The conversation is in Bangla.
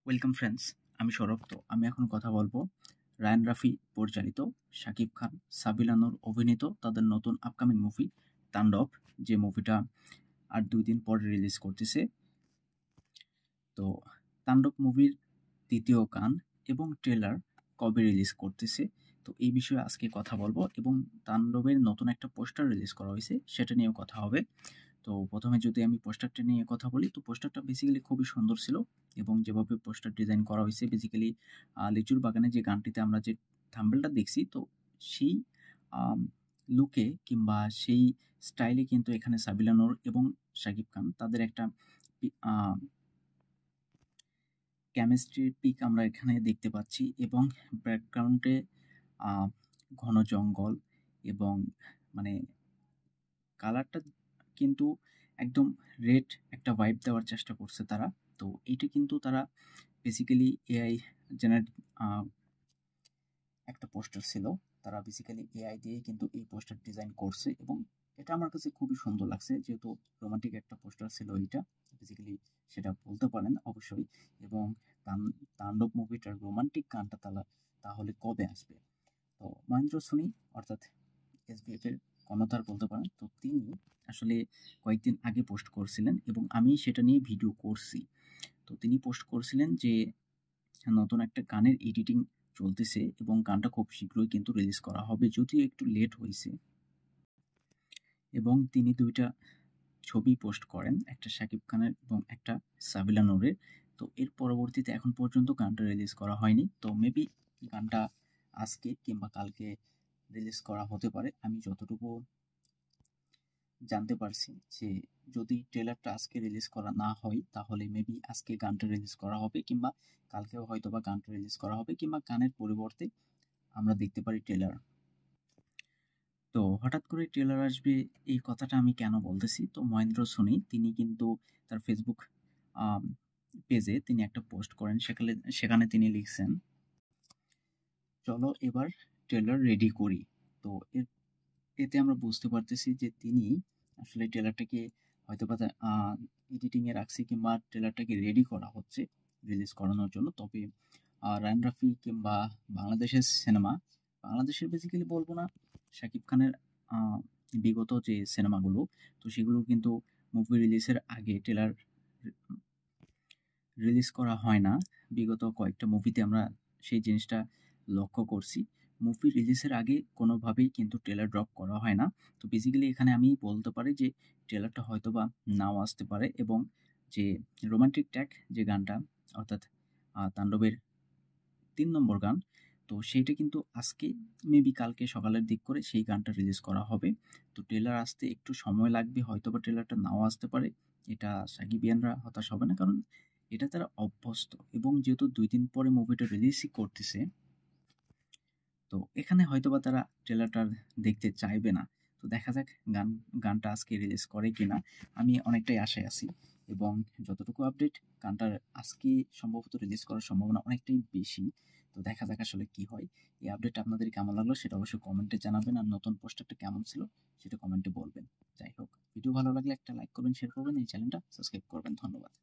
ওয়েলকাম ফ্রেন্ডস, আমি সৌরভ। তো আমি এখন কথা বলবো রায়ান রাফি পরিচালিত, শাকিব খান, সাবিলা নূর অভিনীত তাদের নতুন আপকামিং মুভি তাণ্ডব, যে মুভিটা আর 2 দিন পরে রিলিজ করতেছে। তো তাণ্ডব মুভির দ্বিতীয় গান এবং ট্রেলার কবে রিলিজ করতেছে, তো এই বিষয়ে আজকে কথা বলবো। এবং তাণ্ডবের নতুন একটা পোস্টার রিলিজ করা হয়েছে, সেটা নিয়েও কথা হবে। তো প্রথমে যদি আমি পোস্টারটা নিয়ে কথা বলি, তো পোস্টারটা বেসিক্যালি খুবই সুন্দর ছিল। এবং যেভাবে পোস্টার ডিজাইন করা হয়েছে, বেসিক্যালি লিচুর বাগানে যে গানটিতে আমরা যে থাম্বনেলটা দেখছি, তো সেই লুকে কিংবা সেই স্টাইলে কিন্তু এখানে সাবিলা নূর এবং শাকিব খান তাদের একটা কেমিস্ট্রির পিক আমরা এখানে দেখতে পাচ্ছি। এবং ব্যাকগ্রাউন্ডে ঘন জঙ্গল এবং মানে কালারটা কিন্তু একদম রেড একটা ভাইব দেওয়ার চেষ্টা করছে তারা। তো এইটা কিন্তু তারা বেসিক্যালি এআই জেনারেট একটা পোস্টার ছিল। তারা বেসিক্যালি এআই দিয়ে কিন্তু এই পোস্টার ডিজাইন করছে এবং এটা আমার কাছে খুবই সুন্দর লাগছে, যেহেতু রোমান্টিক একটা পোস্টার ছিল এইটা, বেসিক্যালি সেটা বলতে পারেন অবশ্যই। এবং তাণ্ডব মুভিটার রোমান্টিক গানটা তাহলে কবে আসবে? তো মহেন্দ্র সোনি অর্থাৎ এসবিএফ এর কর্ণধার বলতে পারেন, তো তিনি আসলে কয়েকদিন আগে পোস্ট করছিলেন এবং আমি সেটা নিয়ে ভিডিও করছি। তো তিনি পোস্ট করছিলেন যে নতুন একটা গানের এডিটিং চলতেছে এবং গানটা খুব শীঘ্রই কিন্তু রিলিজ করা হবে, যদিও একটু লেট হয়েছে। এবং তিনি 2টা ছবি পোস্ট করেন, একটা শাকিব খানের এবং একটা সাবিলা নূরের। তো এর পরবর্তীতে এখন পর্যন্ত গানটা রিলিজ করা হয়নি। তো মেবি গানটা আজকে কিংবা কালকে রিলিজ করা হতে পারে। আমি যতটুকু জানতে পারছি যে যদি ট্রেলারটা আজকে রিলিজ করা না হয়, তাহলে মেবি আজকে গানটা রিলিজ করা হবে, কিংবা কালকেও হয়তো বা গানটা রিলিজ করা হবে, কিংবা গানের পরিবর্তে আমরা দেখতে পারি ট্রেলার। তো হঠাৎ করে ট্রেলার আসবে এই কথাটা আমি কেন বলতেছি? তো মহেন্দ্র সোনি তিনি কিন্তু তার ফেসবুক পেজে তিনি একটা পোস্ট করেন, সেখানে তিনি লিখছেন, চলো এবার ট্রেলার রেডি করি। তো এতে আমরা বুঝতে পারতেছি যে তিনি আসলে ট্রেলারটাকে হয়তোবা এডিটিংয়ে রাখছে কিংবা ট্রেলারটাকে রেডি করা হচ্ছে রিলিজ করানোর জন্য। তবে রায়ান রাফি কিংবা বাংলাদেশের সিনেমা, বাংলাদেশের বেসিক্যালি বলবো না, শাকিব খানের বিগত যে সিনেমাগুলো, তো সেগুলো কিন্তু মুভি রিলিজের আগে ট্রেলার রিলিজ করা হয় না। বিগত কয়েকটা মুভিতে আমরা সেই জিনিসটা লক্ষ্য করছি। মুভি রিলিজের আগে কোনোভাবেই কিন্তু ট্রেলার ড্রপ করা হয় না। তো বেসিক্যালি এখানে আমি বলতে পারি যে ট্রেলারটা হয়তোবা নাও আসতে পারে। এবং যে রোমান্টিক ট্র্যাক যে গানটা, অর্থাৎ তাণ্ডবের 3 নম্বর গান, তো সেইটা কিন্তু আজকে মেবি কালকে সকালের দিক করে সেই গানটা রিলিজ করা হবে। তো ট্রেলার আসতে একটু সময় লাগবে, হয়তোবা ট্রেলারটা নাও আসতে পারে। এটা সাকিবিয়ানরা হতাশ হবে না, কারণ এটা তারা অভ্যস্ত। এবং যেহেতু 2 দিন পরে মুভিটা রিলিজই করতেছে, তো এখানে হয়তোবা তারা ট্রেলারটা দেখতে চাইবে না। তো দেখা যাক গানটা আজকে রিলিজ করে কিনা। আমি অনেকটাই আশায় আছি এবং যতটুকু আপডেট, গানটার আজকে সম্ভবত রিলিজ করার সম্ভাবনা অনেকটাই বেশি। তো দেখা যাক আসলে কি হয়। এই আপডেট আপনাদের কেমন লাগলো সেটা অবশ্যই কমেন্টে জানাবেন, আর নতুন পোস্টারটা কেমন ছিল সেটা কমেন্টে বলবেন। যাই হোক, ভিডিও ভালো লাগলে একটা লাইক করবেন, শেয়ার করবেন, এই চ্যানেলটা সাবস্ক্রাইব করবেন। ধন্যবাদ।